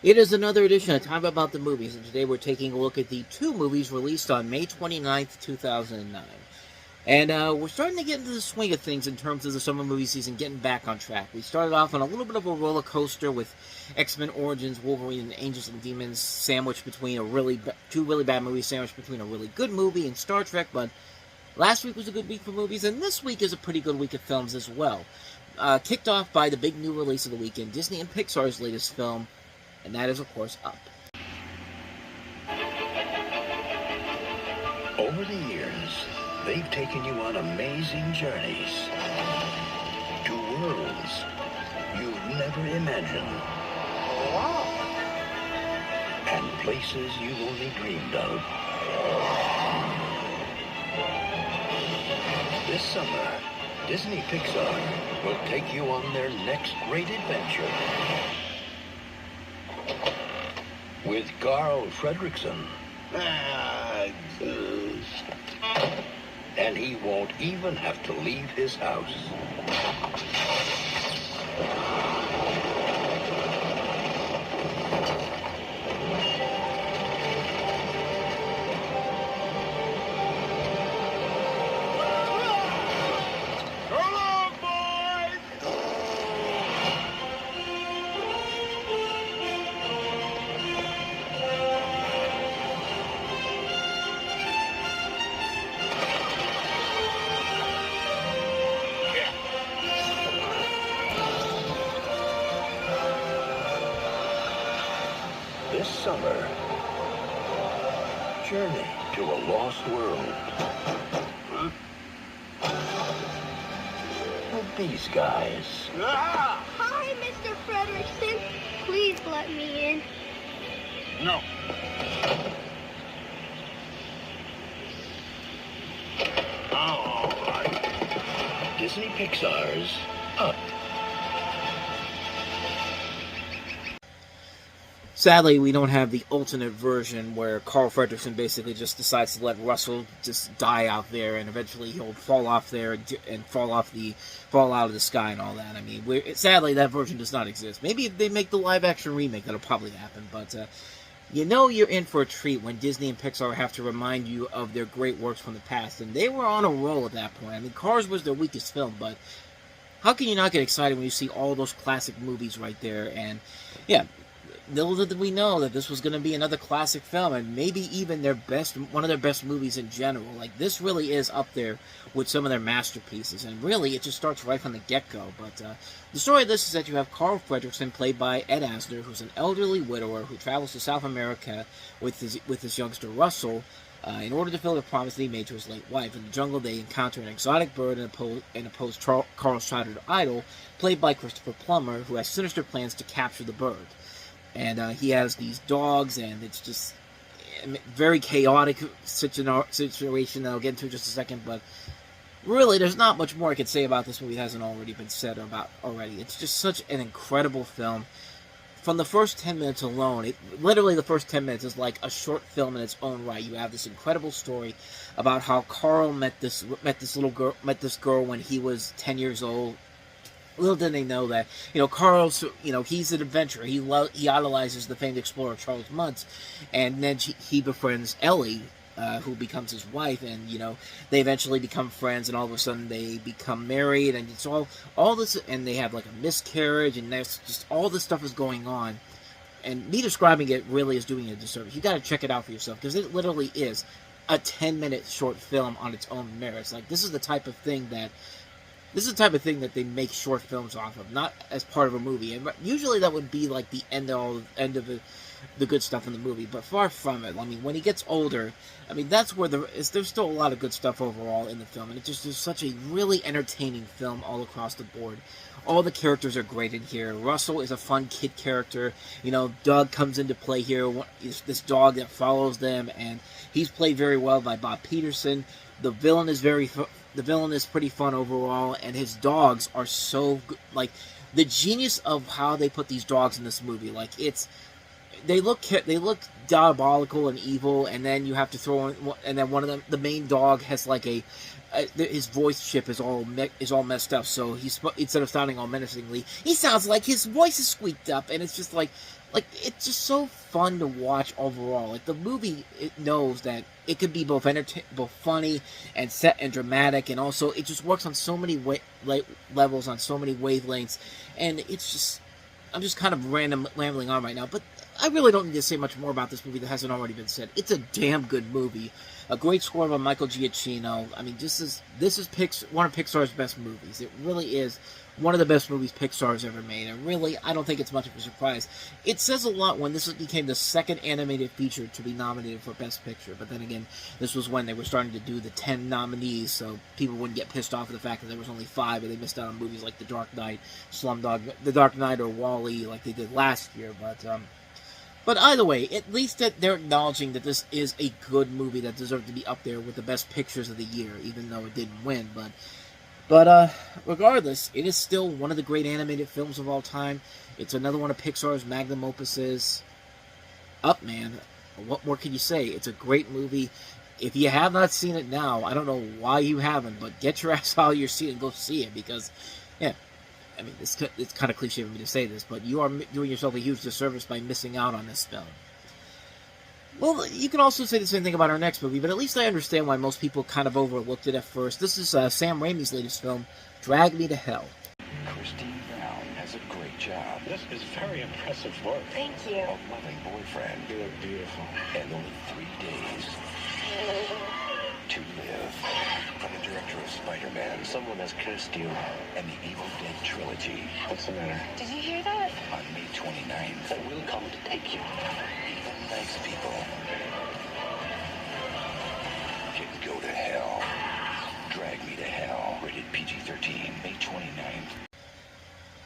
It is another edition of Time About the Movies, and today we're taking a look at the two movies released on May 29th, 2009. And we're starting to get into the swing of things in terms of the summer movie season getting back on track. We started off on a little bit of a roller coaster with X-Men Origins, Wolverine, and Angels and Demons sandwiched between two really bad movies, sandwiched between a really good movie and Star Trek, but last week was a good week for movies, and this week is a pretty good week of films as well. Kicked off by the big new release of the weekend, Disney and Pixar's latest film, and that is, of course, Up. Over the years, they've taken you on amazing journeys to worlds you've never imagined. Wow. And places you've only dreamed of. This summer, Disney Pixar will take you on their next great adventure. With Carl Fredricksen. And he won't even have to leave his house. This summer, journey to a lost world. With these guys. Hi, Mr. Fredricksen. Please let me in. No. All right. Disney Pixar's Up. Sadly, we don't have the alternate version where Carl Fredricksen basically just decides to let Russell just die out there, and eventually he'll fall off there and fall out of the sky and all that. I mean, sadly, that version does not exist. Maybe if they make the live-action remake, that'll probably happen. But you know you're in for a treat when Disney and Pixar have to remind you of their great works from the past, and they were on a roll at that point. I mean, Cars was their weakest film, but how can you not get excited when you see all those classic movies right there? And yeah. Little did we know that this was going to be another classic film, and maybe even one of their best movies in general. Like, this really is up there with some of their masterpieces, and really, it just starts right from the get-go. But the story of this is that you have Carl Fredricksen, played by Ed Asner, who's an elderly widower who travels to South America with his youngster Russell, in order to fulfill the promise that he made to his late wife. In the jungle, they encounter an exotic bird and oppose Carl's childhood idol, played by Christopher Plummer, who has sinister plans to capture the bird. And he has these dogs, and it's just a very chaotic situation that I'll get into in just a second. But really, there's not much more I could say about this movie that hasn't already been said about already. It's just such an incredible film. From the first 10 minutes alone, literally the first 10 minutes is like a short film in its own right. You have this incredible story about how Carl met this girl when he was 10 years old. Little did they know that, Carl's, he's an adventurer. He idolizes the famed explorer Charles Muntz, and then he befriends Ellie, who becomes his wife, and, they eventually become friends, and all of a sudden they become married, and it's all this, and they have, like, a miscarriage, and there's just all this stuff is going on, and me describing it really is doing a disservice. You gotta check it out for yourself, because it literally is a 10-minute short film on its own merits. Like, this is the type of thing that they make short films off of, not as part of a movie. And usually that would be like the end of the good stuff in the movie, but far from it. I mean, when he gets older, I mean, that's where there's still a lot of good stuff overall in the film, and it just is such a really entertaining film all across the board. All the characters are great in here. Russell is a fun kid character. Doug comes into play here, this dog that follows them, and he's played very well by Bob Peterson. The villain is pretty fun overall, and his dogs are so good. Like, the genius of how they put these dogs in this movie, like, they look diabolical and evil, and then you have to throw in, and then one of them, the main dog, has like his voice chip is all messed up, so instead of sounding all menacingly, he sounds like his voice is squeaked up, and it's just like, like, it's just so fun to watch overall. Like, the movie, it knows that it could be both both funny and set and dramatic, and also it just works on so many levels, on so many wavelengths, and it's just, I'm just kind of rambling on right now, but I really don't need to say much more about this movie that hasn't already been said. It's a damn good movie. A great score by Michael Giacchino. I mean, this is one of Pixar's best movies. It really is one of the best movies Pixar's ever made. And really, I don't think it's much of a surprise. It says a lot when this became the second animated feature to be nominated for Best Picture. But then again, this was when they were starting to do the 10 nominees, so people wouldn't get pissed off at the fact that there was only 5, and they missed out on movies like The Dark Knight, The Dark Knight, or WALL-E, like they did last year. But either way, at least that they're acknowledging that this is a good movie that deserved to be up there with the best pictures of the year, even though it didn't win. But regardless, it is still one of the great animated films of all time. It's another one of Pixar's magnum opuses. Up, man. What more can you say? It's a great movie. If you have not seen it now, I don't know why you haven't, but get your ass out of your seat and go see it, because, yeah, I mean, it's kind of cliche for me to say this, but you are doing yourself a huge disservice by missing out on this film. Well, you can also say the same thing about our next movie, but at least I understand why most people kind of overlooked it at first. This is Sam Raimi's latest film, Drag Me to Hell. Christine Brown has a great job. This is very impressive work. Thank you. A loving boyfriend. You look beautiful. And only 3 days to live. From the director of Spider-Man, Someone has cursed you. and the Evil Dead trilogy. What's the matter? Did you hear that? On May 29th, We'll come to take you. even nice people can go to hell. Drag Me to Hell. Rated PG-13. May 29th.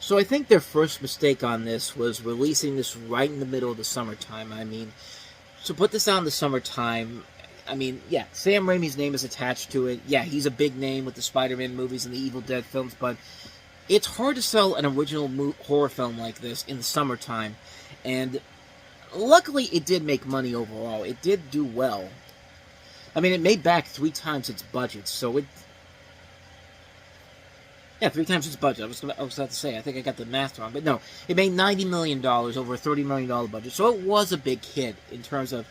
So I think their first mistake on this was releasing this right in the middle of the summertime. I mean, to put this out in the summertime, I mean, yeah, Sam Raimi's name is attached to it. Yeah, he's a big name with the Spider-Man movies and the Evil Dead films, but it's hard to sell an original horror film like this in the summertime. And luckily, it did make money overall. It did do well. I mean, it made back 3 times its budget, so it... Yeah, 3 times its budget. I was about to say, I think I got the math wrong, but no. It made $90 million over a $30 million budget, so it was a big hit in terms of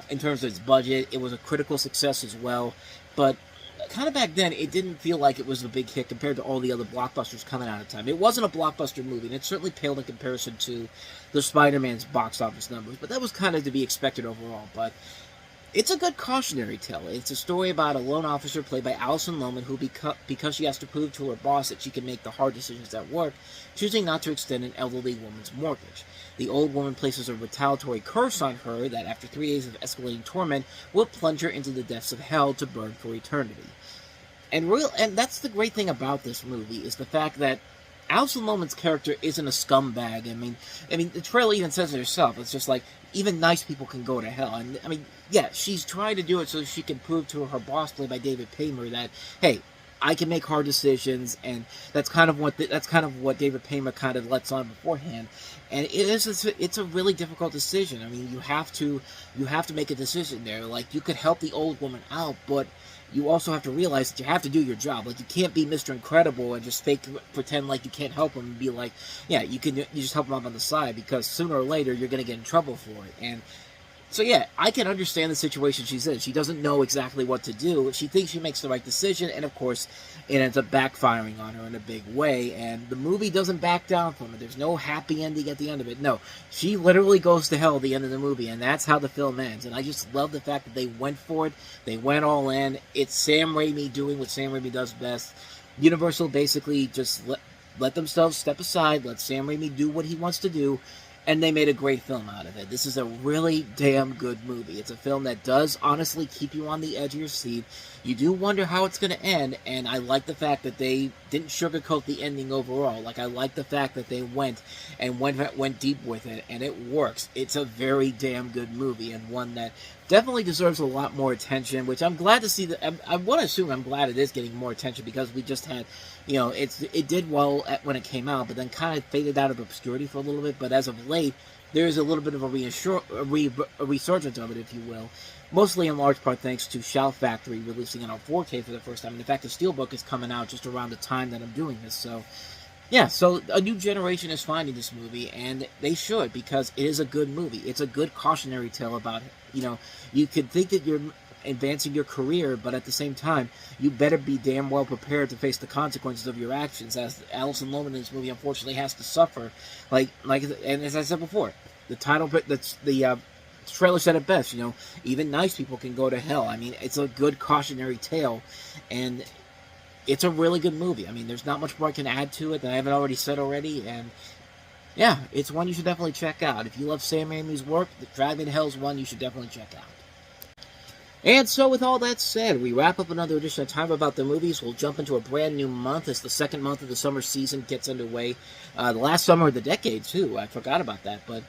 its budget. It was a critical success as well, but kind of back then, it didn't feel like it was a big hit compared to all the other blockbusters coming out of time. It wasn't a blockbuster movie, and it certainly paled in comparison to the Spider-Man's box office numbers, but that was kind of to be expected overall. But it's a good cautionary tale. It's a story about a loan officer played by Alison Lohman who, because she has to prove to her boss that she can make the hard decisions at work, choosing not to extend an elderly woman's mortgage. The old woman places a retaliatory curse on her that, after 3 days of escalating torment, will plunge her into the depths of hell to burn for eternity. And that's the great thing about this movie, is the fact that Alison Lohman's character isn't a scumbag. I mean, the trailer even says it herself. It's just like, even nice people can go to hell. And I mean, yeah, she's trying to do it so she can prove to her boss, played by David Paymer, that, hey, I can make hard decisions, and that's kind of what David Paymer kind of lets on beforehand. And it's a really difficult decision. I mean, you have to make a decision there. Like, you could help the old woman out, but you also have to realize that you have to do your job. Like, you can't be Mr. Incredible and just pretend like you can't help him and be like, yeah, you just help him out on the side, because sooner or later you're going to get in trouble for it. And so, yeah, I can understand the situation she's in. She doesn't know exactly what to do. She thinks she makes the right decision, and of course, it ends up backfiring on her in a big way, and the movie doesn't back down from it. There's no happy ending at the end of it. No, she literally goes to hell at the end of the movie, and that's how the film ends. And I just love the fact that they went for it. They went all in. It's Sam Raimi doing what Sam Raimi does best. Universal basically just let themselves step aside, let Sam Raimi do what he wants to do, and they made a great film out of it. This is a really damn good movie. It's a film that does honestly keep you on the edge of your seat. You do wonder how it's going to end, and I like the fact that they didn't sugarcoat the ending overall. Like, I like the fact that they went deep with it, and it works. It's a very damn good movie, and one that definitely deserves a lot more attention, which I'm glad to see. I want to assume I'm glad it is getting more attention, because we just had, it did well when it came out, but then kind of faded out of obscurity for a little bit. But as of late, there is a little bit of a resurgence of it, if you will. Mostly in large part thanks to Shout Factory releasing it on 4K for the first time. And in fact, the Steelbook is coming out just around the time that I'm doing this. So, Yeah, so a new generation is finding this movie, and they should, because it is a good movie. It's a good cautionary tale about, you could think that you're advancing your career, but at the same time, you better be damn well prepared to face the consequences of your actions, as Alison Lohman in this movie unfortunately has to suffer. And as I said before, the trailer said it best, even nice people can go to hell. I mean, it's a good cautionary tale, and it's a really good movie. I mean, there's not much more I can add to it that I haven't already said already, and yeah, it's one you should definitely check out. If you love Sam Raimi's work, the Driving to Hell is one you should definitely check out. And so, with all that said, we wrap up another edition of Time About the Movies. We'll jump into a brand new month as the second month of the summer season gets underway. The last summer of the decade, too. I forgot about that, but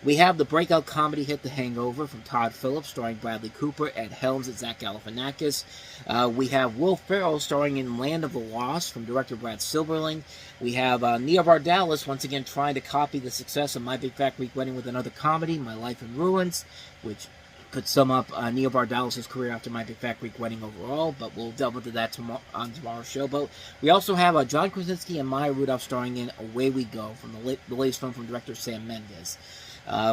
we have the breakout comedy hit The Hangover from Todd Phillips, starring Bradley Cooper, Ed Helms, and Zach Galifianakis. We have Will Ferrell starring in Land of the Lost from director Brad Silberling. We have Nia Vardalos once again trying to copy the success of My Big Fat Greek Wedding with another comedy, My Life in Ruins, which could sum up Nia Vardalos' career after My Big Fat Greek Wedding overall, but we'll delve into that on tomorrow's show. But we also have John Krasinski and Maya Rudolph starring in Away We Go, from the latest film from director Sam Mendes.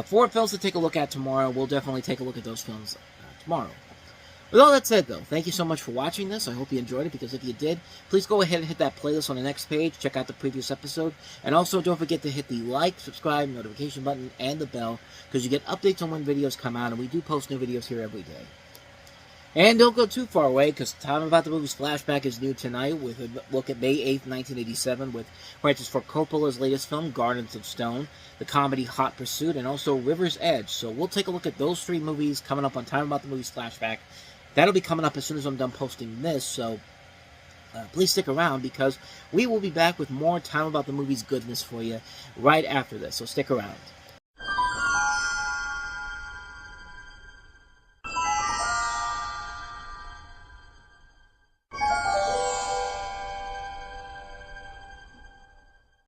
4 films to take a look at tomorrow. We'll definitely take a look at those films tomorrow. With all that said, though, thank you so much for watching this. I hope you enjoyed it, because if you did, please go ahead and hit that playlist on the next page. Check out the previous episode. And also, don't forget to hit the like, subscribe, notification button, and the bell, because you get updates on when videos come out, and we do post new videos here every day. And don't go too far away, because Time About the Movies Flashback is new tonight with a look at May 8th, 1987, with Francis Ford Coppola's latest film, Gardens of Stone, the comedy Hot Pursuit, and also River's Edge. So we'll take a look at those 3 movies coming up on Time About the Movies Flashback. That'll be coming up as soon as I'm done posting this, so please stick around, because we will be back with more Time About the Movies goodness for you right after this, so stick around.